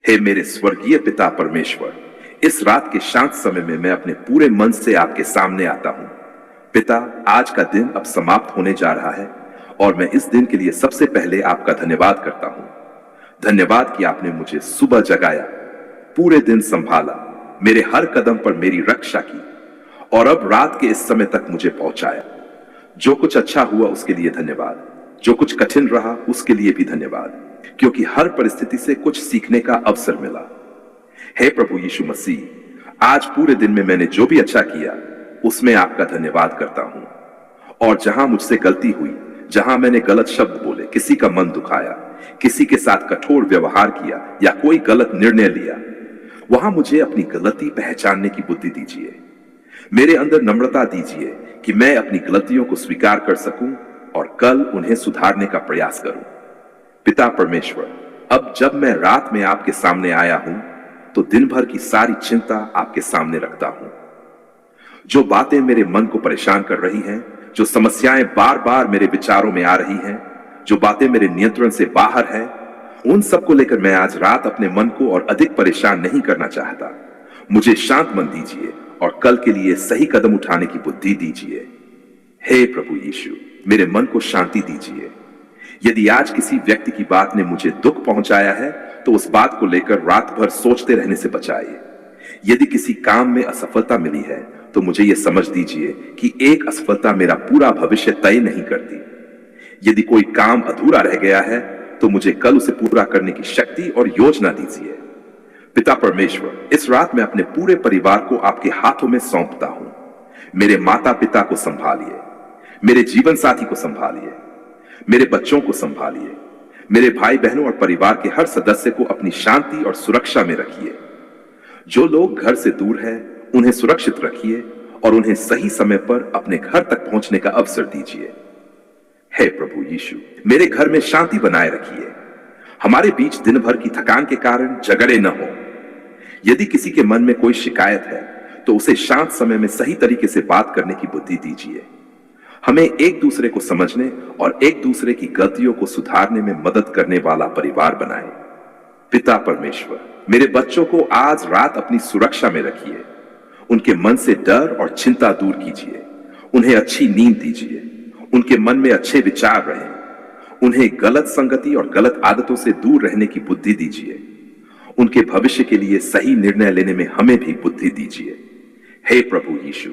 हे मेरे स्वर्गीय पिता परमेश्वर, इस रात के शांत समय में मैं अपने पूरे मन से आपके सामने आता हूं। पिता, आज का दिन अब समाप्त होने जा रहा है और मैं इस दिन के लिए सबसे पहले आपका धन्यवाद करता हूं। धन्यवाद कि आपने मुझे सुबह जगाया, पूरे दिन संभाला, मेरे हर कदम पर मेरी रक्षा की और अब रात के इस समय तक मुझे पहुंचाया। जो कुछ अच्छा हुआ उसके लिए धन्यवाद, जो कुछ कठिन रहा उसके लिए भी धन्यवाद, क्योंकि हर परिस्थिति से कुछ सीखने का अवसर मिला। हे प्रभु यीशु मसीह, आज पूरे दिन में मैंने जो भी अच्छा किया उसमें आपका धन्यवाद करता हूं। और जहां मुझसे गलती हुई, जहां मैंने गलत शब्द बोले, किसी का मन दुखाया, किसी के साथ कठोर व्यवहार किया या कोई गलत निर्णय लिया, वहां मुझे अपनी गलती पहचानने की बुद्धि दीजिए। मेरे अंदर नम्रता दीजिए कि मैं अपनी गलतियों को स्वीकार कर सकूं और कल उन्हें सुधारने का प्रयास करूं। पिता परमेश्वर, अब जब मैं रात में आपके सामने आया हूं तो दिन भर की सारी चिंता आपके सामने रखता हूं। जो बातें मेरे मन को परेशान कर रही हैं, जो समस्याएं बार बार मेरे विचारों में आ रही हैं, जो बातें मेरे नियंत्रण से बाहर हैं, उन सब को लेकर मैं आज रात अपने मन को और अधिक परेशान नहीं करना चाहता। मुझे शांत मन दीजिए और कल के लिए सही कदम उठाने की बुद्धि दीजिए। हे प्रभु यीशु, मेरे मन को शांति दीजिए। यदि आज किसी व्यक्ति की बात ने मुझे दुख पहुंचाया है तो उस बात को लेकर रात भर सोचते रहने से बचाइए। यदि किसी काम में असफलता मिली है तो मुझे यह समझ दीजिए कि एक असफलता मेरा पूरा भविष्य तय नहीं करती। यदि कोई काम अधूरा रह गया है तो मुझे कल उसे पूरा करने की शक्ति और योजना दीजिए। पिता परमेश्वर, इस रात मैं अपने पूरे परिवार को आपके हाथों में सौंपता हूं। मेरे माता पिता को संभालिए, मेरे जीवन साथी को संभालिए, मेरे बच्चों को संभालिए, मेरे भाई बहनों और परिवार के हर सदस्य को अपनी शांति और सुरक्षा में रखिए। जो लोग घर से दूर हैं उन्हें सुरक्षित रखिए और उन्हें सही समय पर अपने घर तक पहुंचने का अवसर दीजिए। हे प्रभु यीशु, मेरे घर में शांति बनाए रखिए। हमारे बीच दिन भर की थकान के कारण झगड़े न हो। यदि किसी के मन में कोई शिकायत है तो उसे शांत समय में सही तरीके से बात करने की बुद्धि दीजिए। हमें एक दूसरे को समझने और एक दूसरे की गलतियों को सुधारने में मदद करने वाला परिवार बनाएं। पिता परमेश्वर, मेरे बच्चों को आज रात अपनी सुरक्षा में रखिए। उनके मन से डर और चिंता दूर कीजिए। उन्हें अच्छी नींद दीजिए। उनके मन में अच्छे विचार रहें। उन्हें गलत संगति और गलत आदतों से दूर रहने की बुद्धि दीजिए। उनके भविष्य के लिए सही निर्णय लेने में हमें भी बुद्धि दीजिए। हे प्रभु यीशु,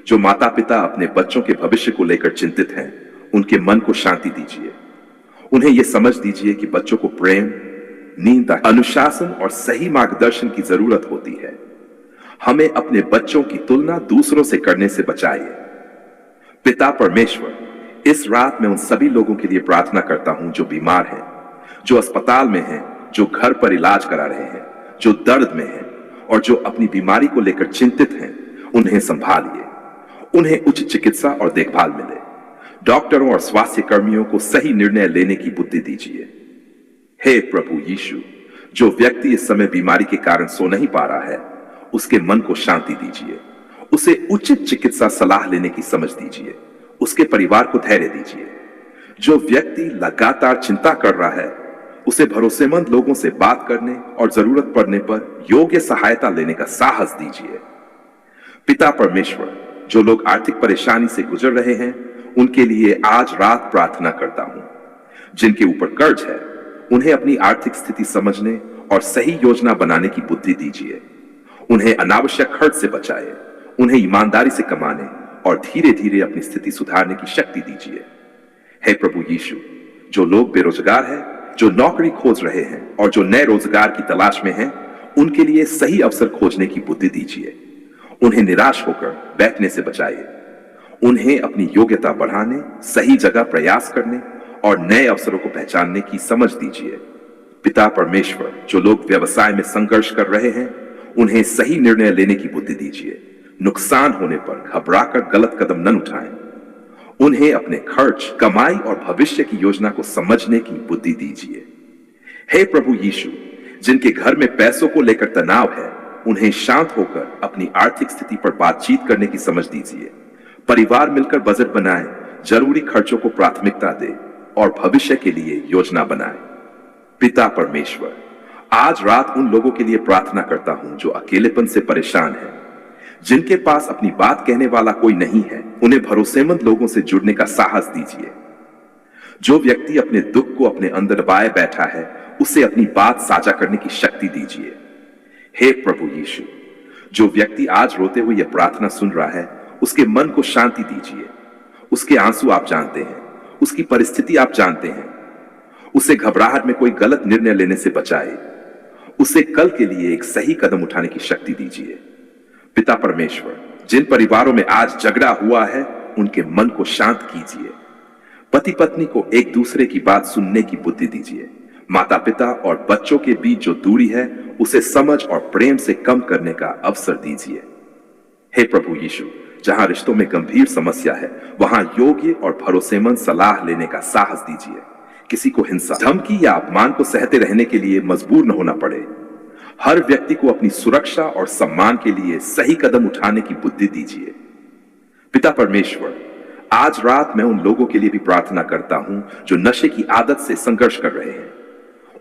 जो माता पिता अपने बच्चों के भविष्य को लेकर चिंतित हैं, उनके मन को शांति दीजिए। उन्हें यह समझ दीजिए कि बच्चों को प्रेम, नींद, अनुशासन और सही मार्गदर्शन की जरूरत होती है। हमें अपने बच्चों की तुलना दूसरों से करने से बचाइए। पिता परमेश्वर, इस रात मैं उन सभी लोगों के लिए प्रार्थना करता हूं जो बीमार हैं, जो अस्पताल में हैं, जो घर पर इलाज करा रहे हैं, जो दर्द में हैं और जो अपनी बीमारी को लेकर चिंतित हैं। उन्हें संभालिए। उन्हें उचित चिकित्सा और देखभाल मिले। डॉक्टरों और स्वास्थ्य कर्मियों को सही निर्णय लेने की बुद्धि दीजिए। हे प्रभु यीशु, जो व्यक्ति इस समय बीमारी के कारण सो नहीं पा रहा है, उसके मन को शांति दीजिए। उसे उचित चिकित्सा सलाह लेने की समझ दीजिए। उसके परिवार को धैर्य दीजिए। जो व्यक्ति लगातार चिंता कर रहा है, उसे भरोसेमंद लोगों से बात करने और जरूरत पड़ने पर योग्य सहायता लेने का साहस दीजिए। पिता परमेश्वर, जो लोग आर्थिक परेशानी से गुजर रहे हैं, उनके लिए आज रात प्रार्थना करता हूं। जिनके ऊपर कर्ज है, उन्हें अपनी आर्थिक स्थिति समझने और सही योजना बनाने की बुद्धि दीजिए। उन्हें अनावश्यक खर्च से बचाए। उन्हें ईमानदारी से कमाने और धीरे धीरे अपनी स्थिति सुधारने की शक्ति दीजिए। हे प्रभु यीशु, जो लोग बेरोजगार हैं, जो नौकरी खोज रहे हैं और जो नए रोजगार की तलाश में हैं, उनके लिए सही अवसर खोजने की बुद्धि दीजिए। उन्हें निराश होकर बैठने से बचाइए। उन्हें अपनी योग्यता बढ़ाने, सही जगह प्रयास करने और नए अवसरों को पहचानने की समझ दीजिए। पिता परमेश्वर, जो लोग व्यवसाय में संघर्ष कर रहे हैं, उन्हें सही निर्णय लेने की बुद्धि दीजिए। नुकसान होने पर घबराकर गलत कदम न उठाएं। उन्हें अपने खर्च, कमाई और भविष्य की योजना को समझने की बुद्धि दीजिए। हे प्रभु यीशु, जिनके घर में पैसों को लेकर तनाव है, उन्हें शांत होकर अपनी आर्थिक स्थिति पर बातचीत करने की समझ दीजिए। परिवार मिलकर बजट बनाए, जरूरी खर्चों को प्राथमिकता दे और भविष्य के लिए योजना बनाए। पिता परमेश्वर, आज रात उन लोगों के लिए प्रार्थना करता हूं जो अकेलेपन से परेशान हैं, जिनके पास अपनी बात कहने वाला कोई नहीं है। उन्हें भरोसेमंद लोगों से जुड़ने का साहस दीजिए। जो व्यक्ति अपने दुख को अपने अंदर दबाए बैठा है, उसे अपनी बात साझा करने की शक्ति दीजिए। हे प्रभु यीशु, जो व्यक्ति आज रोते हुए यह प्रार्थना सुन रहा है, उसके मन को शांति दीजिए। उसके आंसू आप जानते हैं, उसकी परिस्थिति आप जानते हैं। उसे घबराहट में कोई गलत निर्णय लेने से बचाए। उसे कल के लिए एक सही कदम उठाने की शक्ति दीजिए। पिता परमेश्वर, जिन परिवारों में आज झगड़ा हुआ है, उनके मन को शांत कीजिए। पति पत्नी को एक दूसरे की बात सुनने की बुद्धि दीजिए। माता पिता और बच्चों के बीच जो दूरी है, उसे समझ और प्रेम से कम करने का अवसर दीजिए। हे प्रभु यीशु, जहां रिश्तों में गंभीर समस्या है, वहां योग्य और भरोसेमंद सलाह लेने का साहस दीजिए। किसी को हिंसा, धमकी या अपमान को सहते रहने के लिए मजबूर न होना पड़े। हर व्यक्ति को अपनी सुरक्षा और सम्मान के लिए सही कदम उठाने की बुद्धि दीजिए। पिता परमेश्वर, आज रात मैं उन लोगों के लिए भी प्रार्थना करता हूं जो नशे की आदत से संघर्ष कर रहे हैं।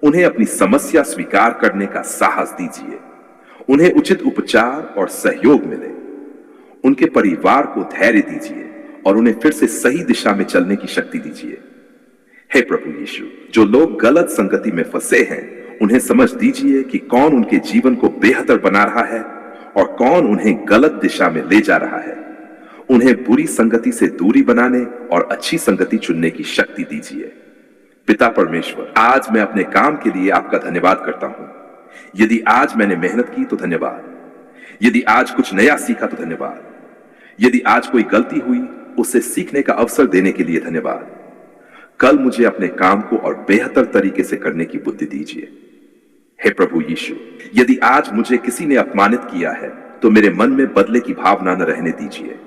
उन्हें अपनी समस्या स्वीकार करने का साहस दीजिए। उन्हें उचित उपचार और सहयोग मिले। उनके परिवार को धैर्य दीजिए और उन्हें फिर से सही दिशा में चलने की शक्ति दीजिए। हे प्रभु यीशु, जो लोग गलत संगति में फंसे हैं, उन्हें समझ दीजिए कि कौन उनके जीवन को बेहतर बना रहा है और कौन उन्हें गलत दिशा में ले जा रहा है। उन्हें बुरी संगति से दूरी बनाने और अच्छी संगति चुनने की शक्ति दीजिए। पिता परमेश्वर, आज मैं अपने काम के लिए आपका धन्यवाद करता हूं। यदि आज मैंने मेहनत की तो धन्यवाद। यदि आज कुछ नया सीखा तो धन्यवाद। यदि आज कोई गलती हुई, उसे सीखने का अवसर देने के लिए धन्यवाद। कल मुझे अपने काम को और बेहतर तरीके से करने की बुद्धि दीजिए। हे प्रभु यीशु, यदि आज मुझे किसी ने अपमानित किया है, तो मेरे मन में बदले की भावना न रहने दीजिए।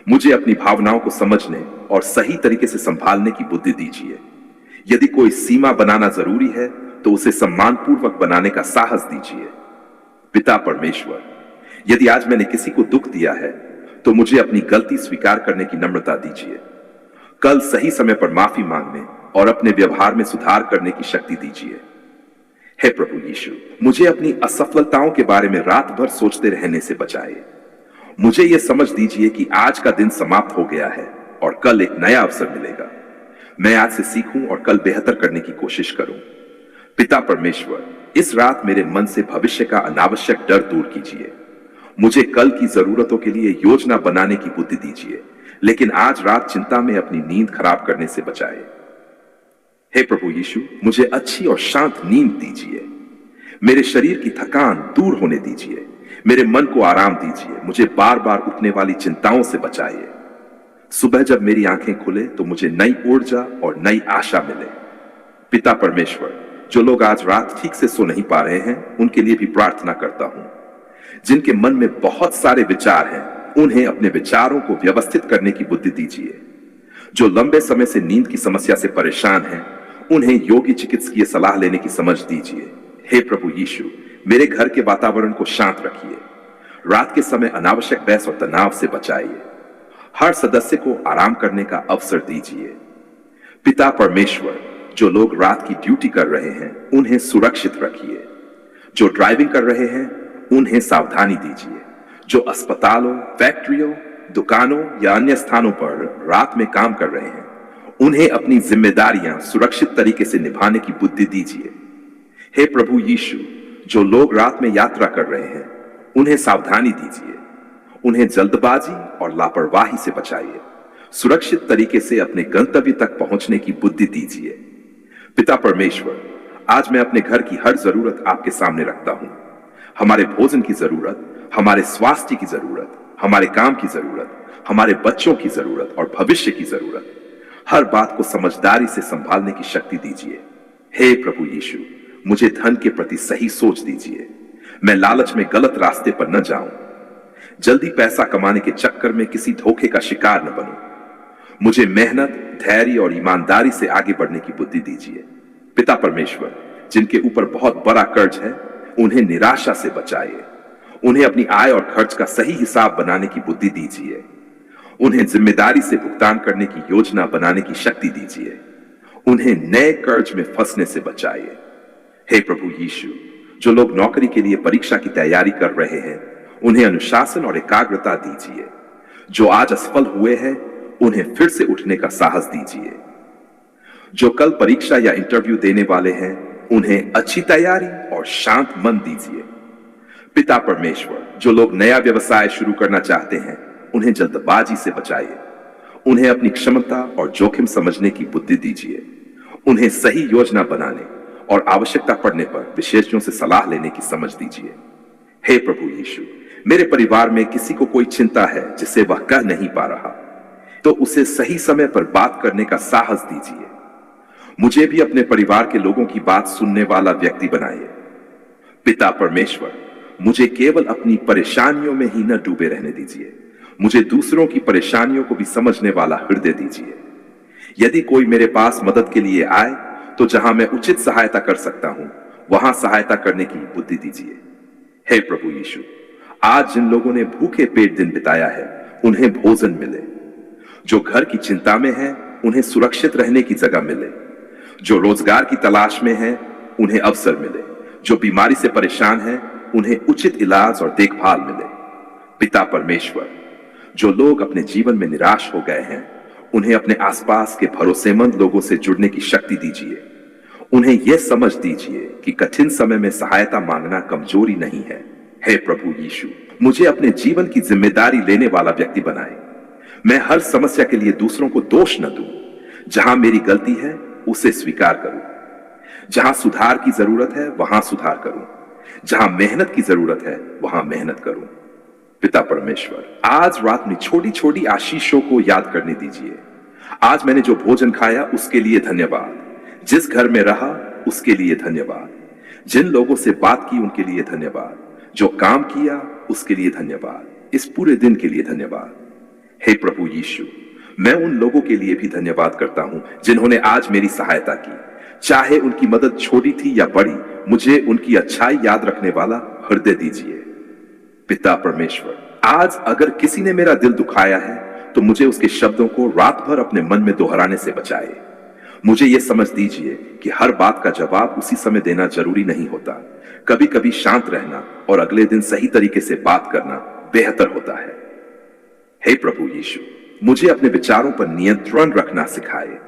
मुझे अपनी भावनाओं को समझने और सही तरीके से संभालने की बुद्धि दीजिए। यदि कोई सीमा बनाना जरूरी है, तो उसे सम्मानपूर्वक बनाने का साहस दीजिए। पिता परमेश्वर, यदि आज मैंने किसी को दुख दिया है, तो मुझे अपनी गलती स्वीकार करने की नम्रता दीजिए। कल सही समय पर माफी मांगने और अपने व्यवहार में सुधार करने की शक्ति दीजिए। हे प्रभु यीशु, मुझे अपनी असफलताओं के बारे में रात भर सोचते रहने से बचाए। मुझे यह समझ दीजिए कि आज का दिन समाप्त हो गया है और कल एक नया अवसर मिलेगा। मैं आज से सीखूं और कल बेहतर करने की कोशिश करूं। पिता परमेश्वर, इस रात मेरे मन से भविष्य का अनावश्यक डर दूर कीजिए। मुझे कल की जरूरतों के लिए योजना बनाने की बुद्धि दीजिए, लेकिन आज रात चिंता में अपनी नींद खराब करने से बचाए। हे प्रभु यीशु, मुझे अच्छी और शांत नींद दीजिए। मेरे शरीर की थकान दूर होने दीजिए। मेरे मन को आराम दीजिए। मुझे बार बार उठने वाली चिंताओं से बचाइए। सुबह जब मेरी आंखें खुले, तो मुझे नई ऊर्जा और नई आशा मिले। पिता परमेश्वर, जो लोग आज रात ठीक से सो नहीं पा रहे हैं, उनके लिए भी प्रार्थना करता हूं। जिनके मन में बहुत सारे विचार हैं, उन्हें अपने विचारों को व्यवस्थित करने की बुद्धि दीजिए। जो लंबे समय से नींद की समस्या से परेशान हैं, उन्हें योग्य चिकित्सकीय सलाह लेने की समझ दीजिए। हे प्रभु यीशु, मेरे घर के वातावरण को शांत रखिए। रात के समय अनावश्यक बहस और तनाव से बचाइए। हर सदस्य को आराम करने का अवसर दीजिए। पिता परमेश्वर, जो लोग रात की ड्यूटी कर रहे हैं, उन्हें सुरक्षित रखिए। जो ड्राइविंग कर रहे हैं, उन्हें सावधानी दीजिए। जो अस्पतालों, फैक्ट्रियों, दुकानों या अन्य स्थानों पर रात में काम कर रहे हैं, उन्हें अपनी जिम्मेदारियां सुरक्षित तरीके से निभाने की बुद्धि दीजिए। हे प्रभु यीशु, जो लोग रात में यात्रा कर रहे हैं, उन्हें सावधानी दीजिए। उन्हें जल्दबाजी और लापरवाही से बचाइए। सुरक्षित तरीके से अपने गंतव्य तक पहुंचने की बुद्धि दीजिए। पिता परमेश्वर, आज मैं अपने घर की हर जरूरत आपके सामने रखता हूं। हमारे भोजन की जरूरत, हमारे स्वास्थ्य की जरूरत, हमारे काम की जरूरत, हमारे बच्चों की जरूरत और भविष्य की जरूरत, हर बात को समझदारी से संभालने की शक्ति दीजिए। हे प्रभु यीशु, मुझे धन के प्रति सही सोच दीजिए। मैं लालच में गलत रास्ते पर न जाऊं। जल्दी पैसा कमाने के चक्कर में किसी धोखे का शिकार न बनूं। मुझे मेहनत, धैर्य और ईमानदारी से आगे बढ़ने की बुद्धि दीजिए। पिता परमेश्वर, जिनके ऊपर बहुत बड़ा कर्ज है, उन्हें निराशा से बचाइए। उन्हें अपनी आय और खर्च का सही हिसाब बनाने की बुद्धि दीजिए। उन्हें जिम्मेदारी से भुगतान करने की योजना बनाने की शक्ति दीजिए। उन्हें नए कर्ज में फंसने से बचाइए। हे प्रभु यीशु, जो लोग नौकरी के लिए परीक्षा की तैयारी कर रहे हैं, उन्हें अनुशासन और एकाग्रता दीजिए। जो आज असफल हुए हैं, उन्हें फिर से उठने का साहस दीजिए। जो कल परीक्षा या इंटरव्यू देने वाले हैं, उन्हें अच्छी तैयारी और शांत मन दीजिए। पिता परमेश्वर, जो लोग नया व्यवसाय शुरू करना चाहते हैं, उन्हें जल्दबाजी से बचाइए। उन्हें अपनी क्षमता और जोखिम समझने की बुद्धि दीजिए। उन्हें सही योजना बनाने और आवश्यकता पड़ने पर विशेषज्ञों से सलाह लेने की समझ दीजिए। हे प्रभु यीशु, मेरे परिवार में किसी को कोई चिंता है जिसे वह कह नहीं पा रहा, तो उसे सही समय पर बात करने का साहस दीजिए। मुझे भी अपने परिवार के लोगों की बात सुनने वाला व्यक्ति बनाइए। पिता परमेश्वर, मुझे केवल अपनी परेशानियों में ही न डूबे रहने दीजिए। मुझे दूसरों की परेशानियों को भी समझने वाला हृदय दीजिए। यदि कोई मेरे पास मदद के लिए आए, तो जहां मैं उचित सहायता कर सकता हूं, वहां सहायता करने की बुद्धि दीजिए। हे प्रभु यीशु, आज जिन लोगों ने भूखे पेट दिन बिताया है, उन्हें भोजन मिले। जो घर की चिंता में है, उन्हें सुरक्षित रहने की जगह मिले। जो रोजगार की तलाश में है, उन्हें अवसर मिले। जो बीमारी से परेशान है, उन्हें उचित इलाज और देखभाल मिले। पिता परमेश्वर, जो लोग अपने जीवन में निराश हो गए हैं, उन्हें अपने आसपास के भरोसेमंद लोगों से जुड़ने की शक्ति दीजिए। उन्हें यह समझ दीजिए कि कठिन समय में सहायता मांगना कमजोरी नहीं है। हे प्रभु यीशु, मुझे अपने जीवन की जिम्मेदारी लेने वाला व्यक्ति बनाए। मैं हर समस्या के लिए दूसरों को दोष न दूं। जहां मेरी गलती है, उसे स्वीकार करूं। जहां सुधार की जरूरत है, वहां सुधार करूं। जहां मेहनत की जरूरत है, वहां मेहनत करूं। पिता परमेश्वर, आज रात में छोटी छोटी आशीषों को याद करने दीजिए। आज मैंने जो भोजन खाया, उसके लिए धन्यवाद। जिस घर में रहा, उसके लिए धन्यवाद। जिन लोगों से बात की, उनके लिए धन्यवाद। जो काम किया, उसके लिए धन्यवाद। इस पूरे दिन के लिए धन्यवाद। हे प्रभु यीशु, मैं उन लोगों के लिए भी धन्यवाद करता हूं जिन्होंने आज मेरी सहायता की। चाहे उनकी मदद छोटी थी या बड़ी, मुझे उनकी अच्छाई याद रखने वाला हृदय दीजिए। पिता परमेश्वर, आज अगर किसी ने मेरा दिल दुखाया है, तो मुझे उसके शब्दों को रात भर अपने मन में दोहराने से बचाए। मुझे यह समझ दीजिए कि हर बात का जवाब उसी समय देना जरूरी नहीं होता। कभी कभी शांत रहना और अगले दिन सही तरीके से बात करना बेहतर होता है। हे प्रभु यीशु, मुझे अपने विचारों पर नियंत्रण रखना सिखाए।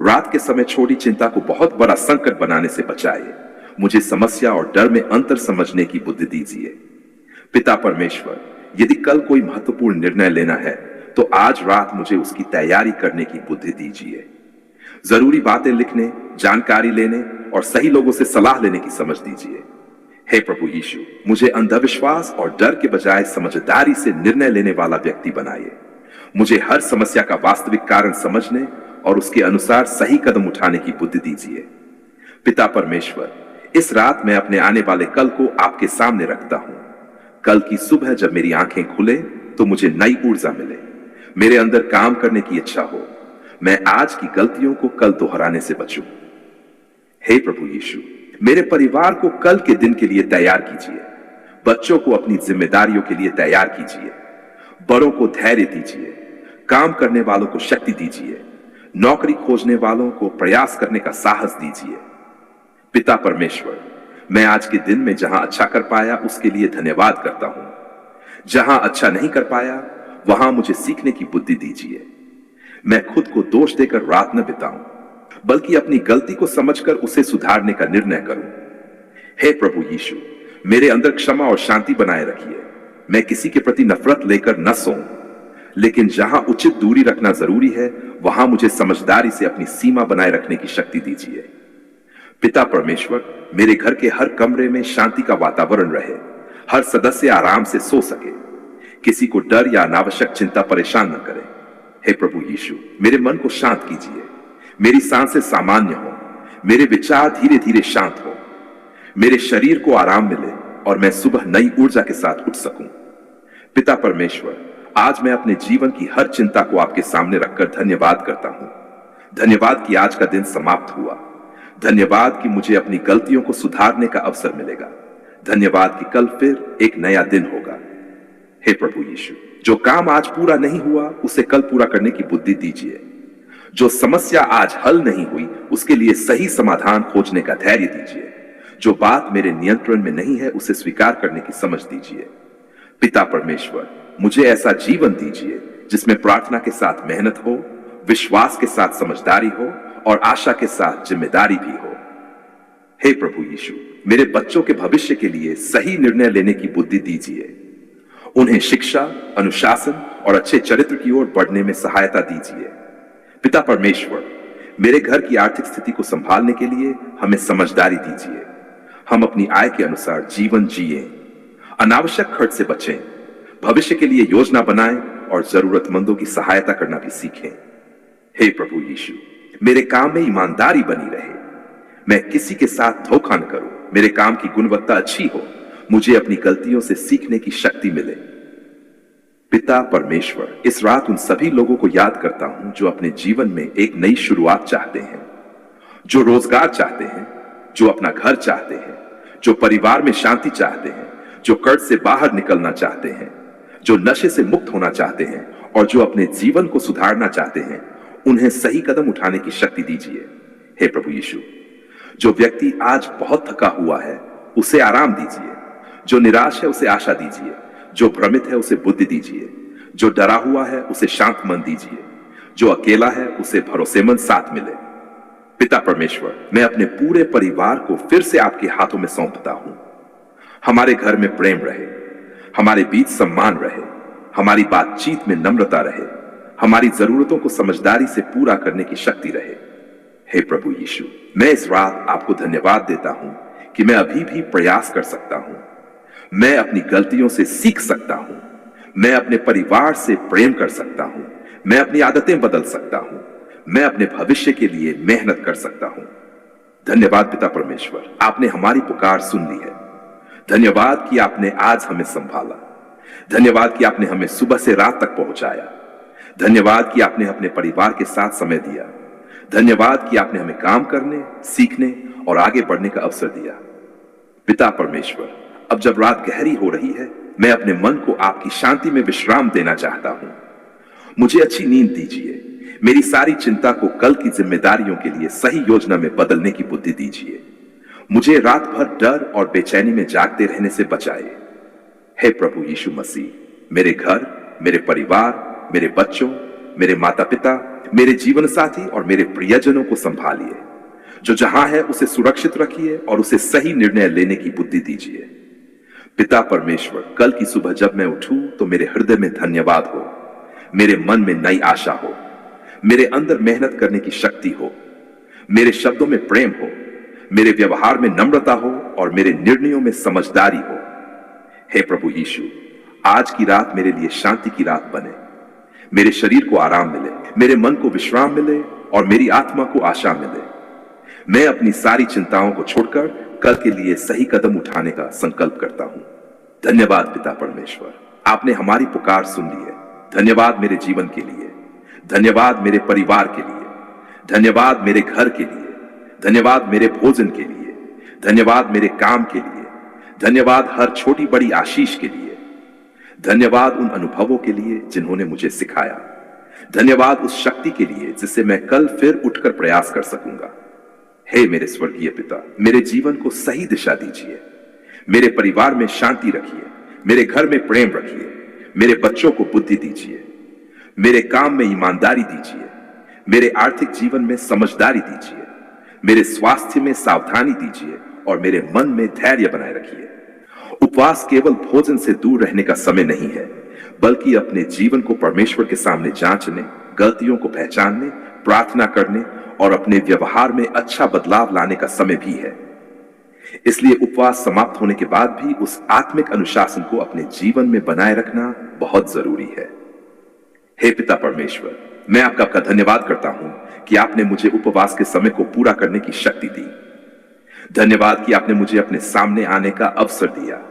रात के समय छोटी चिंता को बहुत बड़ा संकट बनाने से बचाए। मुझे समस्या और डर में अंतर समझने की बुद्धि दीजिए। पिता परमेश्वर, यदि कल कोई महत्वपूर्ण निर्णय लेना है, तो आज रात मुझे उसकी तैयारी करने की बुद्धि दीजिए। जरूरी बातें लिखने, जानकारी लेने और सही लोगों से सलाह लेने की समझ दीजिए। हे प्रभु यीशु, मुझे अंधविश्वास और डर के बजाय समझदारी से निर्णय लेने वाला व्यक्ति बनाइए। मुझे हर समस्या का वास्तविक कारण समझने और उसके अनुसार सही कदम उठाने की बुद्धि दीजिए। पिता परमेश्वर, इस रात मैं अपने आने वाले कल को आपके सामने रखता हूं। कल की सुबह जब मेरी आंखें खुले, तो मुझे नई ऊर्जा मिले, मेरे अंदर काम करने की इच्छा हो। मैं आज की गलतियों को कल दोहराने से बचूं। हे प्रभु यीशु, मेरे परिवार को कल के दिन के लिए तैयार कीजिए। बच्चों को अपनी जिम्मेदारियों के लिए तैयार कीजिए। बड़ों को धैर्य दीजिए। काम करने वालों को शक्ति दीजिए। नौकरी खोजने वालों को प्रयास करने का साहस दीजिए। पिता परमेश्वर, मैं आज के दिन में जहां अच्छा कर पाया, उसके लिए धन्यवाद करता हूं। जहां अच्छा नहीं कर पाया, वहां मुझे सीखने की बुद्धि दीजिए। मैं खुद को दोष देकर रात न बिताऊं, बल्कि अपनी गलती को समझकर उसे सुधारने का निर्णय करूं। हे प्रभु यीशु, मेरे अंदर क्षमा और शांति बनाए रखिए। मैं किसी के प्रति नफरत लेकर न सोऊं, लेकिन जहां उचित दूरी रखना जरूरी है, वहां मुझे समझदारी से अपनी सीमा बनाए रखने की शक्ति दीजिए। पिता परमेश्वर, मेरे घर के हर कमरे में शांति का वातावरण रहे। हर सदस्य आराम से सो सके। किसी को डर या अनावश्यक चिंता परेशान न करे। हे प्रभु यीशु, मेरे मन को शांत कीजिए। मेरी सांसें सामान्य हो। मेरे विचार धीरे धीरे शांत हो। मेरे शरीर को आराम मिले और मैं सुबह नई ऊर्जा के साथ उठ सकूं। पिता परमेश्वर, आज मैं अपने जीवन की हर चिंता को आपके सामने रखकर धन्यवाद करता हूं। धन्यवाद कि आज का दिन समाप्त हुआ। धन्यवाद कि मुझे अपनी गलतियों को सुधारने का अवसर मिलेगा। धन्यवाद कि कल फिर एक नया दिन होगा। हे प्रभु यीशु, जो काम आज पूरा नहीं हुआ, उसे कल पूरा करने की बुद्धि दीजिए। जो समस्या आज हल नहीं हुई, उसके लिए सही समाधान खोजने का धैर्य दीजिए। जो बात मेरे नियंत्रण में नहीं है उसे स्वीकार करने की समझ दीजिए। पिता परमेश्वर, मुझे ऐसा जीवन दीजिए जिसमें प्रार्थना के साथ मेहनत हो, विश्वास के साथ समझदारी हो और आशा के साथ जिम्मेदारी भी हो। हे प्रभु यीशु, मेरे बच्चों के भविष्य के लिए सही निर्णय लेने की बुद्धि दीजिए। उन्हें शिक्षा, अनुशासन और अच्छे चरित्र की ओर बढ़ने में सहायता दीजिए। पिता परमेश्वर, मेरे घर की आर्थिक स्थिति को संभालने के लिए हमें समझदारी दीजिए। हम अपनी आय के अनुसार जीवन जिए, अनावश्यक खर्च से बचें, भविष्य के लिए योजना बनाएं और जरूरतमंदों की सहायता करना भी सीखें। हे प्रभु यीशु, मेरे काम में ईमानदारी बनी रहे, मैं किसी के साथ धोखा न करूं, मेरे काम की गुणवत्ता अच्छी हो, मुझे अपनी गलतियों से सीखने की शक्ति मिले। पिता परमेश्वर, इस रात उन सभी लोगों को याद करता हूं जो अपने जीवन में एक नई शुरुआत चाहते हैं, जो रोजगार चाहते हैं, जो अपना घर चाहते हैं, जो परिवार में शांति चाहते हैं, जो कर्ज से बाहर निकलना चाहते हैं, जो नशे से मुक्त होना चाहते हैं और जो अपने जीवन को सुधारना चाहते हैं। उन्हें सही कदम उठाने की शक्ति दीजिए। हे प्रभु यीशु, जो व्यक्ति आज बहुत थका हुआ है उसे आराम दीजिए, जो निराश है उसे आशा दीजिए, जो भ्रमित है उसे बुद्धि दीजिए, जो डरा हुआ है उसे शांत मन दीजिए, जो अकेला है उसे भरोसेमंद साथ मिले। पिता परमेश्वर, मैं अपने पूरे परिवार को फिर से आपके हाथों में सौंपता हूं। हमारे घर में प्रेम रहे, हमारे बीच सम्मान रहे, हमारी बातचीत में नम्रता रहे, हमारी जरूरतों को समझदारी से पूरा करने की शक्ति रहे। हे प्रभु यीशु, मैं इस रात आपको धन्यवाद देता हूं कि मैं अभी भी प्रयास कर सकता हूं, मैं अपनी गलतियों से सीख सकता हूं, मैं अपने परिवार से प्रेम कर सकता हूं, मैं अपनी आदतें बदल सकता हूं, मैं अपने भविष्य के लिए मेहनत कर सकता हूं। धन्यवाद पिता परमेश्वर, आपने हमारी पुकार सुन ली है। धन्यवाद कि आपने आज हमें संभाला। धन्यवाद कि आपने हमें सुबह से रात तक पहुंचाया। धन्यवाद कि आपने अपने परिवार के साथ समय दिया। धन्यवाद कि आपने हमें काम करने, सीखने और आगे बढ़ने का अवसर दिया। पिता परमेश्वर, अब जब रात गहरी हो रही है, मैं अपने मन को आपकी शांति में विश्राम देना चाहता हूं। मुझे अच्छी नींद दीजिए। मेरी सारी चिंता को कल की जिम्मेदारियों के लिए सही योजना में बदलने की बुद्धि दीजिए। मुझे रात भर डर और बेचैनी में जागते रहने से बचाए। हे प्रभु यीशु मसीह, मेरे घर, मेरे परिवार, मेरे बच्चों, मेरे माता पिता, मेरे जीवन साथी और मेरे प्रियजनों को संभालिए। जो जहां है उसे सुरक्षित रखिए और उसे सही निर्णय लेने की बुद्धि दीजिए। पिता परमेश्वर, कल की सुबह जब मैं उठूं तो मेरे हृदय में धन्यवाद हो, मेरे मन में नई आशा हो, मेरे अंदर मेहनत करने की शक्ति हो, मेरे शब्दों में प्रेम हो, मेरे व्यवहार में नम्रता हो और मेरे निर्णयों में समझदारी हो। हे प्रभु यीशु, आज की रात मेरे लिए शांति की रात बने। मेरे शरीर को आराम मिले, मेरे मन को विश्राम मिले और मेरी आत्मा को आशा मिले। मैं अपनी सारी चिंताओं को छोड़कर कल के लिए सही कदम उठाने का संकल्प करता हूं। धन्यवाद पिता परमेश्वर, आपने हमारी पुकार सुन ली है। धन्यवाद मेरे जीवन के लिए, धन्यवाद मेरे परिवार के लिए, धन्यवाद मेरे घर के लिए, धन्यवाद मेरे भोजन के लिए, धन्यवाद मेरे काम के लिए, धन्यवाद हर छोटी बड़ी आशीष के लिए, धन्यवाद उन अनुभवों के लिए जिन्होंने मुझे सिखाया, धन्यवाद उस शक्ति के लिए जिससे मैं कल फिर उठकर प्रयास कर सकूंगा। हे मेरे स्वर्गीय पिता, मेरे जीवन को सही दिशा दीजिए, मेरे परिवार में शांति रखिए, मेरे घर में प्रेम रखिए, मेरे बच्चों को बुद्धि दीजिए, मेरे काम में ईमानदारी दीजिए, मेरे आर्थिक जीवन में समझदारी दीजिए, मेरे स्वास्थ्य में सावधानी दीजिए और मेरे मन में धैर्य बनाए रखिए। उपवास केवल भोजन से दूर रहने का समय नहीं है, बल्कि अपने जीवन को परमेश्वर के सामने जांचने, गलतियों को पहचानने, प्रार्थना करने और अपने व्यवहार में अच्छा बदलाव लाने का समय भी है। इसलिए उपवास समाप्त होने के बाद भी उस आत्मिक अनुशासन को अपने जीवन में बनाए रखना बहुत जरूरी है। हे पिता परमेश्वर, मैं आपका धन्यवाद करता हूं कि आपने मुझे उपवास के समय को पूरा करने की शक्ति दी। धन्यवाद कि आपने मुझे अपने सामने आने का अवसर दिया।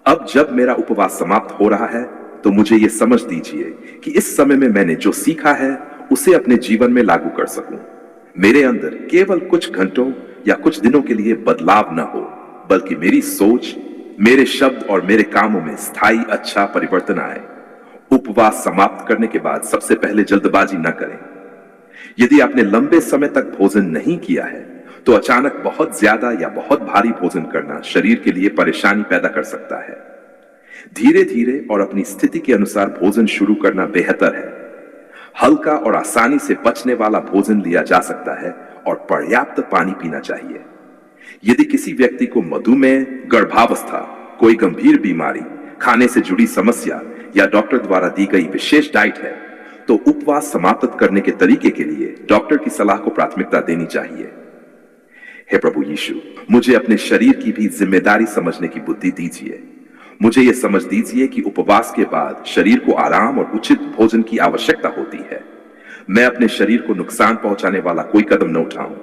अब जब मेरा उपवास समाप्त हो रहा है तो मुझे यह समझ दीजिए कि इस समय में मैंने जो सीखा है उसे अपने जीवन में लागू कर सकूं। मेरे अंदर केवल कुछ घंटों या कुछ दिनों के लिए बदलाव न हो, बल्कि मेरी सोच, मेरे शब्द और मेरे कामों में स्थायी अच्छा परिवर्तन आए। उपवास समाप्त करने के बाद सबसे पहले जल्दबाजी न करें। यदि आपने लंबे समय तक भोजन नहीं किया है तो अचानक बहुत ज्यादा या बहुत भारी भोजन करना शरीर के लिए परेशानी पैदा कर सकता है। धीरे धीरे और अपनी स्थिति के अनुसार भोजन शुरू करना बेहतर है। हल्का और आसानी से पचने वाला भोजन लिया जा सकता है और पर्याप्त पानी पीना चाहिए। यदि किसी व्यक्ति को मधुमेह, गर्भावस्था, कोई गंभीर बीमारी, खाने से जुड़ी समस्या या डॉक्टर द्वारा दी गई विशेष डाइट है, तो उपवास समाप्त करने के तरीके के लिए डॉक्टर की सलाह को प्राथमिकता देनी चाहिए। हे प्रभु यीशु, मुझे अपने शरीर की भी जिम्मेदारी समझने की बुद्धि दीजिए। मुझे यह समझ दीजिए कि उपवास के बाद शरीर को आराम और उचित भोजन की आवश्यकता होती है। मैं अपने शरीर को नुकसान पहुंचाने वाला कोई कदम न उठाऊं।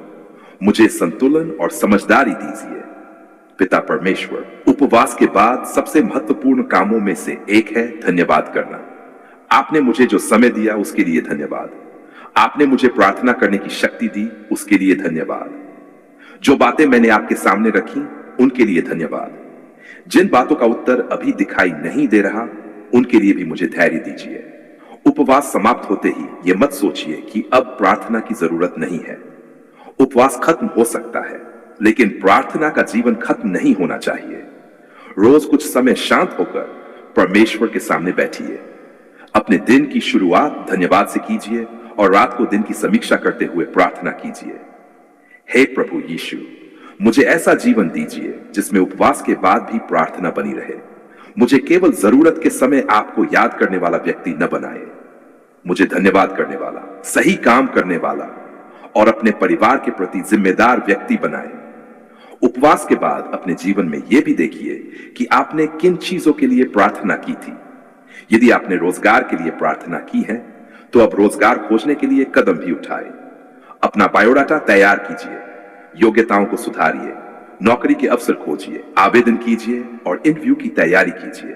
मुझे संतुलन और समझदारी दीजिए। पिता परमेश्वर, उपवास के बाद सबसे महत्वपूर्ण कामों में से एक है धन्यवाद करना। आपने मुझे जो समय दिया उसके लिए धन्यवाद। आपने मुझे प्रार्थना करने की शक्ति दी, उसके लिए धन्यवाद। जो बातें मैंने आपके सामने रखी उनके लिए धन्यवाद। जिन बातों का उत्तर अभी दिखाई नहीं दे रहा उनके लिए भी मुझे धैर्य दीजिए। उपवास समाप्त होते ही यह मत सोचिए कि अब प्रार्थना की जरूरत नहीं है। उपवास खत्म हो सकता है, लेकिन प्रार्थना का जीवन खत्म नहीं होना चाहिए। रोज कुछ समय शांत होकर परमेश्वर के सामने बैठिए। अपने दिन की शुरुआत धन्यवाद से कीजिए और रात को दिन की समीक्षा करते हुए प्रार्थना कीजिए। हे प्रभु यीशु, मुझे ऐसा जीवन दीजिए जिसमें उपवास के बाद भी प्रार्थना बनी रहे। मुझे केवल जरूरत के समय आपको याद करने वाला व्यक्ति न बनाए। मुझे धन्यवाद करने वाला, सही काम करने वाला और अपने परिवार के प्रति जिम्मेदार व्यक्ति बनाए। उपवास के बाद अपने जीवन में यह भी देखिए कि आपने किन चीजों के लिए प्रार्थना की थी। यदि आपने रोजगार के लिए प्रार्थना की है, तो अब रोजगार खोजने के लिए कदम भी उठाए। अपना बायोडाटा तैयार कीजिए, योग्यताओं को सुधारिए, नौकरी के अवसर खोजिए, आवेदन कीजिए और इंटरव्यू की तैयारी कीजिए।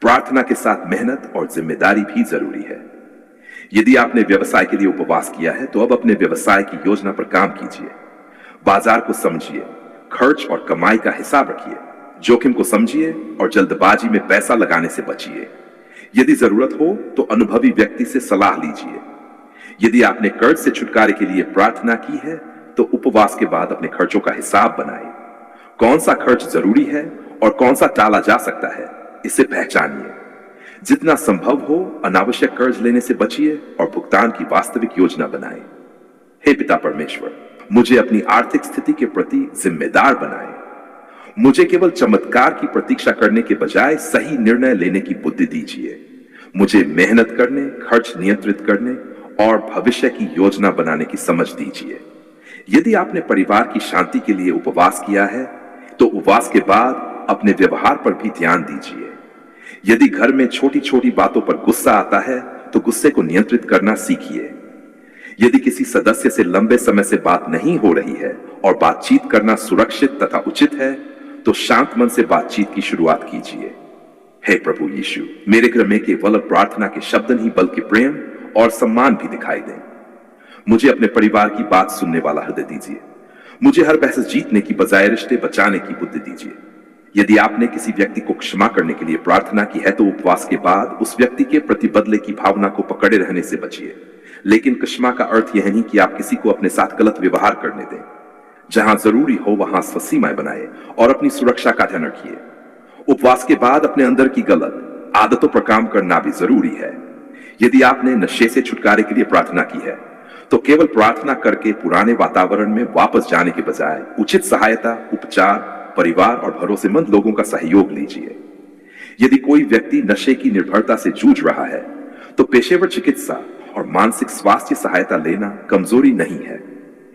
प्रार्थना के साथ मेहनत और जिम्मेदारी भी जरूरी है। यदि आपने व्यवसाय के लिए उपवास किया है, तो अब अपने व्यवसाय की योजना पर काम कीजिए। बाजार को समझिए, खर्च और कमाई का हिसाब रखिए, जोखिम को समझिए और जल्दबाजी में पैसा लगाने से बचिए। यदि जरूरत हो तो अनुभवी व्यक्ति से सलाह लीजिए। यदि आपने कर्ज से छुटकारे के लिए प्रार्थना की है, तो उपवास के बाद अपने खर्चों का हिसाब बनाएं। कौन सा खर्च जरूरी है और कौन सा टाला जा सकता है, इसे पहचानिए। जितना संभव हो अनावश्यक कर्ज लेने से बचिए और भुगतान की वास्तविक योजना बनाएं। हे पिता परमेश्वर, मुझे अपनी आर्थिक स्थिति के प्रति जिम्मेदार बनाएं। मुझे केवल चमत्कार की प्रतीक्षा करने के बजाय सही निर्णय लेने की बुद्धि दीजिए। मुझे मेहनत करने, खर्च नियंत्रित करने और भविष्य की योजना बनाने की समझ दीजिए। यदि आपने परिवार की शांति के लिए उपवास किया है, तो उपवास के बाद अपने व्यवहार पर भी ध्यान दीजिए। यदि घर में छोटी छोटी बातों पर गुस्सा आता है, तो गुस्से को नियंत्रित करना सीखिए। यदि किसी सदस्य से लंबे समय से बात नहीं हो रही है और बातचीत करना सुरक्षित तथा उचित है, तो शांत मन से बातचीत की शुरुआत कीजिए। हे प्रभु यीशु, मेरे घर में केवल प्रार्थना के शब्द नहीं बल्कि प्रेम और सम्मान भी दिखाई दें। मुझे अपने परिवार की बात सुनने वाला हृदय दीजिए। मुझे हर बहस जीतने की बजाय रिश्ते बचाने की बुद्धि दीजिए। यदि आपने किसी व्यक्ति को क्षमा करने के लिए प्रार्थना की है, तो उपवास के बाद उस व्यक्ति के प्रति बदले की भावना को पकड़े रहने से बचिए। लेकिन क्षमा का अर्थ यह नहीं कि आप किसी को अपने साथ गलत व्यवहार करने दें। जहां जरूरी हो वहां सीमाएं बनाए और अपनी सुरक्षा का ध्यान रखिए। उपवास के बाद अपने अंदर की गलत आदतों पर काम करना भी जरूरी है। यदि आपने नशे से छुटकारे के लिए प्रार्थना की है, तो केवल प्रार्थना करके पुराने वातावरण में वापस जाने के बजाय उचित सहायता, उपचार, परिवार और भरोसेमंद लोगों का सहयोग लीजिए। यदि कोई व्यक्ति नशे की निर्भरता से जूझ रहा है, तो पेशेवर चिकित्सा और मानसिक स्वास्थ्य सहायता लेना कमजोरी नहीं है।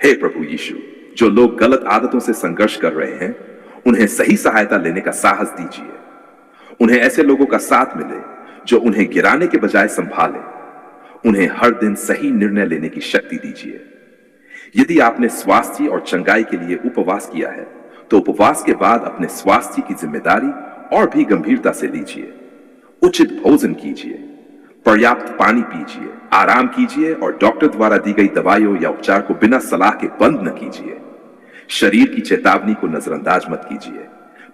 हे प्रभु यीशु, जो लोग गलत आदतों से संघर्ष कर रहे हैं, उन्हें सही सहायता लेने का साहस दीजिए। उन्हें ऐसे लोगों का साथ मिले जो उन्हें गिराने के बजाय संभाले। उन्हें हर दिन सही निर्णय लेने की शक्ति दीजिए। यदि आपने स्वास्थ्य और चंगाई के लिए उपवास किया है, तो उपवास के बाद अपने स्वास्थ्य की जिम्मेदारी और भी गंभीरता से लीजिए। उचित भोजन कीजिए, पर्याप्त पानी पीजिए, आराम कीजिए और डॉक्टर द्वारा दी गई दवाइयों या उपचार को बिना सलाह के बंद न कीजिए। शरीर की चेतावनी को नजरअंदाज मत कीजिए।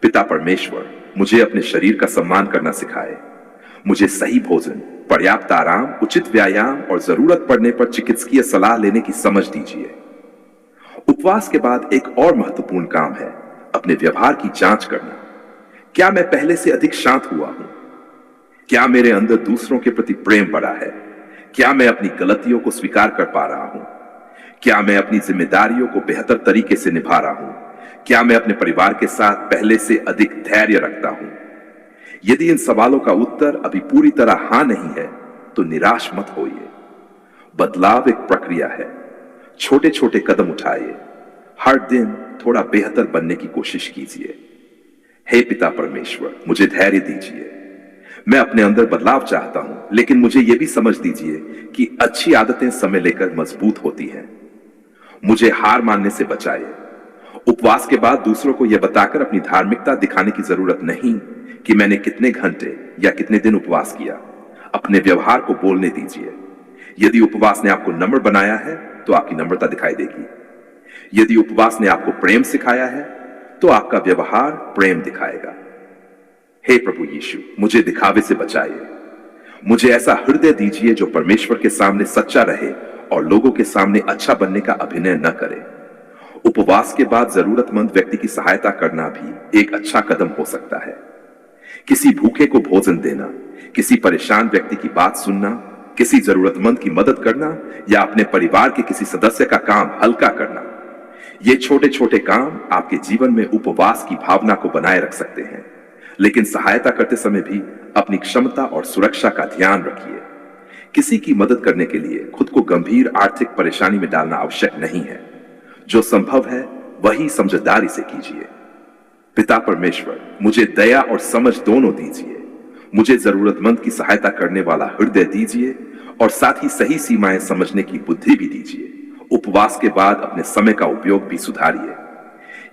पिता परमेश्वर, मुझे अपने शरीर का सम्मान करना सिखाए। मुझे सही भोजन, पर्याप्त आराम, उचित व्यायाम और जरूरत पड़ने पर चिकित्सकीय सलाह लेने की समझ दीजिए। उपवास के बाद एक और महत्वपूर्ण काम है अपने व्यवहार की जांच करना। क्या मैं पहले से अधिक शांत हुआ हूं? क्या मेरे अंदर दूसरों के प्रति प्रेम बढ़ा है? क्या मैं अपनी गलतियों को स्वीकार कर पा रहा हूं? क्या मैं अपनी जिम्मेदारियों को बेहतर तरीके से निभा रहा हूं? क्या मैं अपने परिवार के साथ पहले से अधिक धैर्य रखता हूं? यदि इन सवालों का उत्तर अभी पूरी तरह हां नहीं है तो निराश मत होइए। बदलाव एक प्रक्रिया है। छोटे छोटे कदम उठाइए। हर दिन थोड़ा बेहतर बनने की कोशिश कीजिए। हे पिता परमेश्वर, मुझे धैर्य दीजिए। मैं अपने अंदर बदलाव चाहता हूं, लेकिन मुझे यह भी समझ दीजिए कि अच्छी आदतें समय लेकर मजबूत होती हैं। मुझे हार मानने से बचाइए। उपवास के बाद दूसरों को यह बताकर अपनी धार्मिकता दिखाने की जरूरत नहीं कि मैंने कितने घंटे या कितने दिन उपवास किया। अपने व्यवहार को बोलने दीजिए। यदि उपवास ने आपको नम्र बनाया है तो आपकी नम्रता दिखाई देगी। यदि उपवास ने आपको प्रेम सिखाया है तो आपका व्यवहार प्रेम दिखाएगा। हे प्रभु यीशु, मुझे दिखावे से बचाइए। मुझे ऐसा हृदय दीजिए जो परमेश्वर के सामने सच्चा रहे और लोगों के सामने अच्छा बनने का अभिनय न करे। उपवास के बाद जरूरतमंद व्यक्ति की सहायता करना भी एक अच्छा कदम हो सकता है। किसी भूखे को भोजन देना, किसी परेशान व्यक्ति की बात सुनना, किसी जरूरतमंद की मदद करना या अपने परिवार के किसी सदस्य का काम हल्का करना, ये छोटे छोटे काम आपके जीवन में उपवास की भावना को बनाए रख सकते हैं। लेकिन सहायता करते समय भी अपनी क्षमता और सुरक्षा का ध्यान रखिए। किसी की मदद करने के लिए खुद को गंभीर आर्थिक परेशानी में डालना आवश्यक नहीं है। जो संभव है वही समझदारी से कीजिए। पिता परमेश्वर, मुझे दया और समझ दोनों दीजिए। मुझे जरूरतमंद की सहायता करने वाला हृदय दीजिए और साथ ही सही सीमाएं समझने की बुद्धि भी दीजिए। उपवास के बाद अपने समय का उपयोग भी सुधारिए।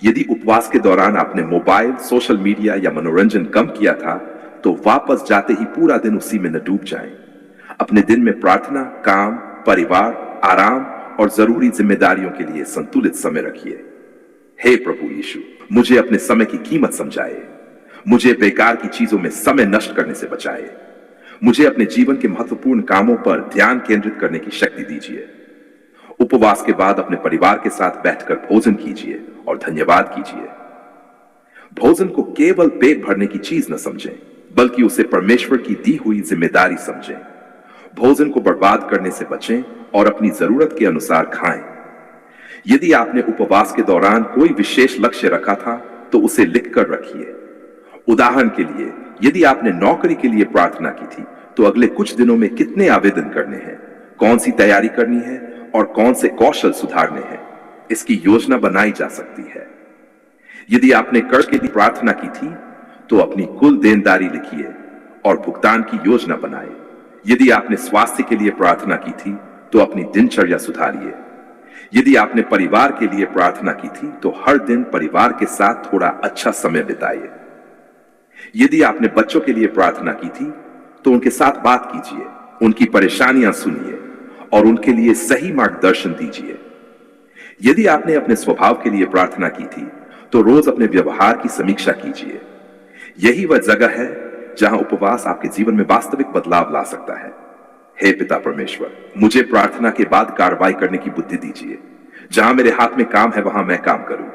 यदि उपवास के दौरान आपने मोबाइल, सोशल मीडिया या मनोरंजन कम किया था तो वापस जाते ही पूरा दिन उसी में न डूब जाएं। अपने दिन में प्रार्थना, काम, परिवार, आराम और जरूरी जिम्मेदारियों के लिए संतुलित समय रखिए। हे प्रभु यीशु, मुझे अपने समय की कीमत समझाए। मुझे बेकार की चीजों में समय नष्ट करने से बचाए। मुझे अपने जीवन के महत्वपूर्ण कामों पर ध्यान केंद्रित करने की शक्ति दीजिए। उपवास के बाद अपने परिवार के साथ बैठकर भोजन कीजिए और धन्यवाद कीजिए। भोजन को केवल पेट भरने की चीज न समझें, बल्कि उसे परमेश्वर की दी हुई जिम्मेदारी समझें। भोजन को बर्बाद करने से बचें और अपनी जरूरत के अनुसार खाएं। यदि आपने उपवास के दौरान कोई विशेष लक्ष्य रखा था तो उसे लिखकर रखिए। उदाहरण के लिए, यदि आपने नौकरी के लिए प्रार्थना की थी तो अगले कुछ दिनों में कितने आवेदन करने हैं, कौन सी तैयारी करनी है और कौन से कौशल सुधारने हैं, इसकी योजना बनाई जा सकती है। यदि आपने कर्ज के लिए प्रार्थना की थी तो अपनी कुल देनदारी लिखिए और भुगतान की योजना बनाए। यदि आपने स्वास्थ्य के लिए प्रार्थना की थी तो अपनी दिनचर्या सुधारिए। यदि आपने परिवार के लिए प्रार्थना की थी तो हर दिन परिवार के साथ थोड़ा अच्छा समय बिताइए। यदि आपने बच्चों के लिए प्रार्थना की थी तो उनके साथ बात कीजिए, उनकी परेशानियां सुनिए और उनके लिए सही मार्गदर्शन दीजिए। यदि आपने अपने स्वभाव के लिए प्रार्थना की थी तो रोज अपने व्यवहार की समीक्षा कीजिए। यही वह जगह है जहां उपवास आपके जीवन में वास्तविक बदलाव ला सकता है। हे पिता परमेश्वर, मुझे प्रार्थना के बाद कार्रवाई करने की बुद्धि दीजिए। जहां मेरे हाथ में काम है वहां मैं काम करूं।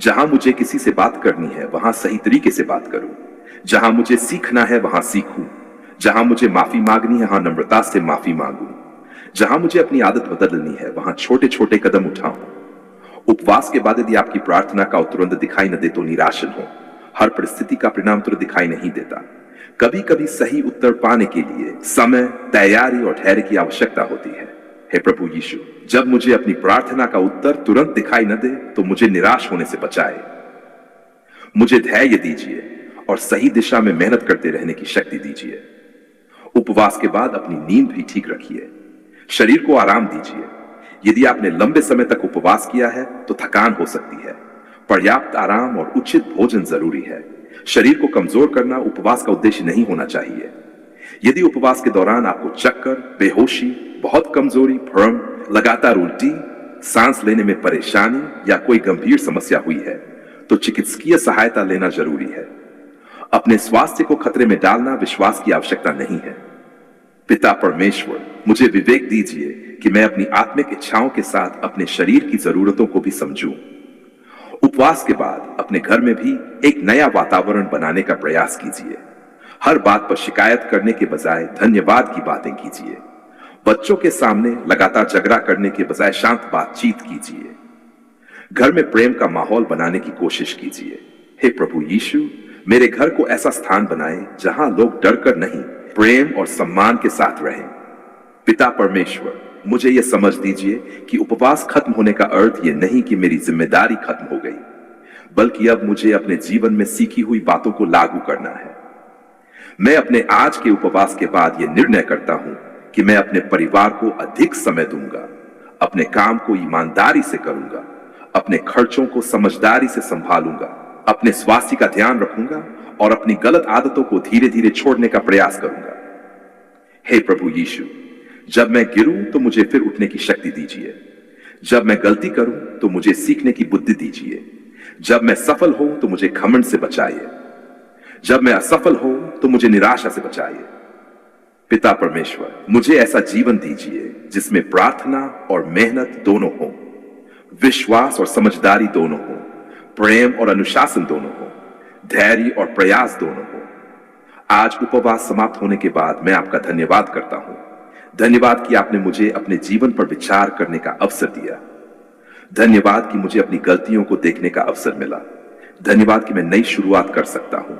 जहां मुझे किसी से बात करनी है वहां सही तरीके से बात करूं। जहां मुझे सीखना है वहां सीखूं। जहां मुझे माफी मांगनी है वहां नम्रता से माफी मांगूं। जहां मुझे अपनी आदत बदलनी है वहां छोटे छोटे कदम उठाऊं। उपवास के बाद यदि आपकी प्रार्थना का तुरंत दिखाई न दे तो निराश न हो। हर परिस्थिति का परिणाम तुरंत दिखाई नहीं देता। कभी कभी सही उत्तर पाने के लिए समय, तैयारी और धैर्य की आवश्यकता होती है। हे प्रभु यीशु, जब मुझे अपनी प्रार्थना का उत्तर तुरंत दिखाई न दे तो मुझे निराश होने से बचाए। मुझे धैर्य दीजिए और सही दिशा में मेहनत करते रहने की शक्ति दीजिए। उपवास के बाद अपनी नींद भी ठीक रखिए। शरीर को आराम दीजिए। यदि आपने लंबे समय तक उपवास किया है तो थकान हो सकती है। पर्याप्त आराम और उचित भोजन जरूरी है। शरीर को कमजोर करना उपवास का उद्देश्य नहीं होना चाहिए। यदि उपवास के दौरान आपको चक्कर, बेहोशी, बहुत कमजोरी, भ्रम, लगातार उल्टी, सांस लेने में परेशानी या कोई गंभीर समस्या हुई है तो चिकित्सकीय सहायता लेना जरूरी है। अपने स्वास्थ्य को खतरे में डालना विश्वास की आवश्यकता नहीं है। पिता परमेश्वर, मुझे विवेक दीजिए कि मैं अपनी आत्मिक इच्छाओं के साथ अपने शरीर की जरूरतों को भी समझूं। उपवास के बाद अपने घर में भी एक नया वातावरण बनाने का प्रयास कीजिए। हर बात पर शिकायत करने के बजाय धन्यवाद की बातें कीजिए। बच्चों के सामने लगातार झगड़ा करने के बजाय शांत बातचीत कीजिए। घर में प्रेम का माहौल बनाने की कोशिश कीजिए। हे प्रभु यीशु, मेरे घर को ऐसा स्थान बनाएं जहां लोग डरकर नहीं, प्रेम और सम्मान के साथ रहें। पिता परमेश्वर, मुझे यह समझ दीजिए कि उपवास खत्म होने का अर्थ यह नहीं कि मेरी जिम्मेदारी खत्म हो गई, बल्कि अब मुझे अपने जीवन में सीखी हुई बातों को लागू करना है। मैं अपने आज के उपवास के बाद यह निर्णय करता हूं कि मैं अपने परिवार को अधिक समय दूंगा, अपने काम को ईमानदारी से करूंगा, अपने खर्चों को समझदारी से संभालूंगा, अपने स्वास्थ्य का ध्यान रखूंगा और अपनी गलत आदतों को धीरे धीरे छोड़ने का प्रयास करूंगा। हे प्रभु यीशु, जब मैं गिरूं तो मुझे फिर उठने की शक्ति दीजिए। जब मैं गलती करूं तो मुझे सीखने की बुद्धि दीजिए। जब मैं सफल हूं तो मुझे घमंड से बचाइए। जब मैं असफल हूं तो मुझे निराशा से बचाइए। पिता परमेश्वर, मुझे ऐसा जीवन दीजिए जिसमें प्रार्थना और मेहनत दोनों हो, विश्वास और समझदारी दोनों हो, प्रेम और अनुशासन दोनों हो, धैर्य और प्रयास दोनों हो। आज उपवास समाप्त होने के बाद मैं आपका धन्यवाद करता हूं। धन्यवाद कि आपने मुझे अपने जीवन पर विचार करने का अवसर दिया। धन्यवाद कि मुझे अपनी गलतियों को देखने का अवसर मिला। धन्यवाद कि मैं नई शुरुआत कर सकता हूं।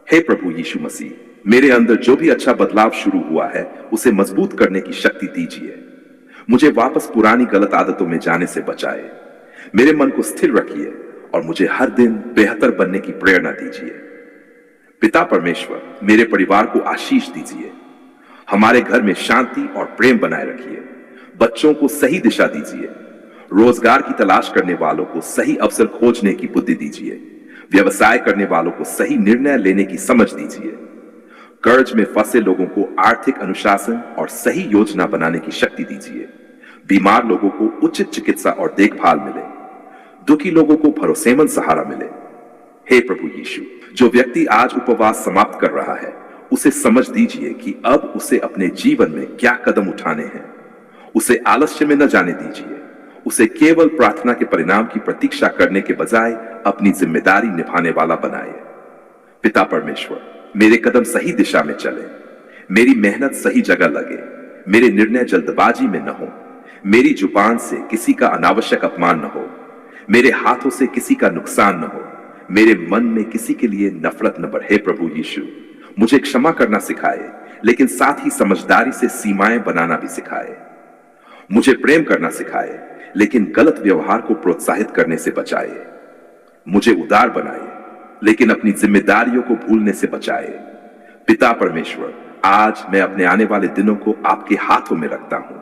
हे प्रभु यीशु मसीह, मेरे अंदर जो भी अच्छा बदलाव शुरू हुआ है उसे मजबूत करने की शक्ति दीजिए। मुझे वापस पुरानी गलत आदतों में जाने से बचाए। मेरे मन को स्थिर रखिए और मुझे हर दिन बेहतर बनने की प्रेरणा दीजिए। पिता परमेश्वर, मेरे परिवार को आशीष दीजिए। हमारे घर में शांति और प्रेम बनाए रखिए। बच्चों को सही दिशा दीजिए। रोजगार की तलाश करने वालों को सही अवसर खोजने की बुद्धि दीजिए। व्यवसाय करने वालों को सही निर्णय लेने की समझ दीजिए। कर्ज में फंसे लोगों को आर्थिक अनुशासन और सही योजना बनाने की शक्ति दीजिए। बीमार लोगों को उचित चिकित्सा और देखभाल मिले। दुखी लोगों को भरोसेमंद सहारा मिले। हे प्रभु यीशु, जो व्यक्ति आज उपवास समाप्त कर रहा है उसे समझ दीजिए कि अब उसे अपने जीवन में क्या कदम उठाने हैं। उसे आलस्य में न जाने दीजिए। उसे केवल प्रार्थना के परिणाम की प्रतीक्षा करने के बजाय अपनी जिम्मेदारी निभाने वाला बनाए। पिता परमेश्वर, मेरे कदम सही दिशा में चले। मेरी मेहनत सही जगह लगे। मेरे निर्णय जल्दबाजी में न हो। मेरी जुबान से किसी का अनावश्यक अपमान न हो। मेरे हाथों से किसी का नुकसान न हो। मेरे मन में किसी के लिए नफरत न बढ़े। प्रभु यीशु, मुझे क्षमा करना सिखाए, लेकिन साथ ही समझदारी से सीमाएं बनाना भी सिखाए। मुझे प्रेम करना सिखाए, लेकिन गलत व्यवहार को प्रोत्साहित करने से बचाए। मुझे उदार बनाए, लेकिन अपनी जिम्मेदारियों को भूलने से बचाए। पिता परमेश्वर, आज मैं अपने आने वाले दिनों को आपके हाथों में रखता हूं।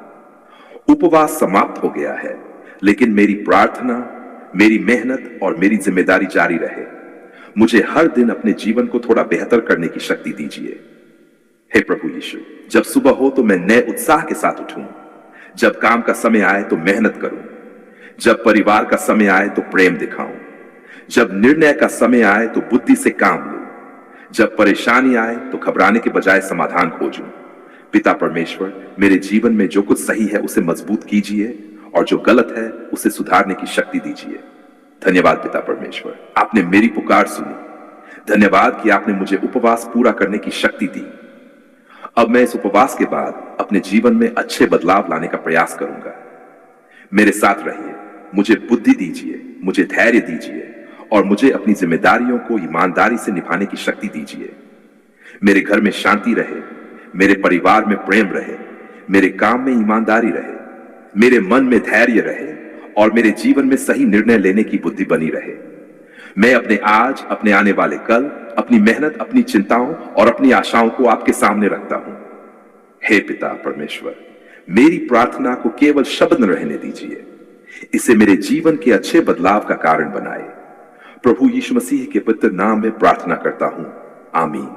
उपवास समाप्त हो गया है, लेकिन मेरी प्रार्थना, मेरी मेहनत और मेरी जिम्मेदारी जारी रहे। मुझे हर दिन अपने जीवन को थोड़ा बेहतर करने की शक्ति दीजिए। हे प्रभु यीशु, जब सुबह हो तो मैं नए उत्साह के साथ उठूं। जब काम का समय आए तो मेहनत करूं। जब परिवार का समय आए तो प्रेम दिखाऊं। जब निर्णय का समय आए तो बुद्धि से काम लूं। जब परेशानी आए तो घबराने के बजाय समाधान खोजूं। पिता परमेश्वर, मेरे जीवन में जो कुछ सही है उसे मजबूत कीजिए और जो गलत है उसे सुधारने की शक्ति दीजिए। धन्यवाद पिता परमेश्वर, आपने मेरी पुकार सुनी। धन्यवाद कि आपने मुझे उपवास पूरा करने की शक्ति दी। अब मैं इस उपवास के बाद अपने जीवन में अच्छे बदलाव लाने का प्रयास करूंगा। मेरे साथ रहिए, मुझे बुद्धि दीजिए, मुझे धैर्य दीजिए और मुझे अपनी जिम्मेदारियों को ईमानदारी से निभाने की शक्ति दीजिए। मेरे घर में शांति रहे, मेरे परिवार में प्रेम रहे, मेरे काम में ईमानदारी रहे, मेरे मन में धैर्य रहे और मेरे जीवन में सही निर्णय लेने की बुद्धि बनी रहे। मैं अपने आज, अपने आने वाले कल, अपनी मेहनत, अपनी चिंताओं और अपनी आशाओं को आपके सामने रखता हूं। हे पिता परमेश्वर, मेरी प्रार्थना को केवल शब्द न रहने दीजिए, इसे मेरे जीवन के अच्छे बदलाव का कारण बनाए। प्रभु यीशु मसीह के पवित्र नाम में प्रार्थना करता हूं, आमीन।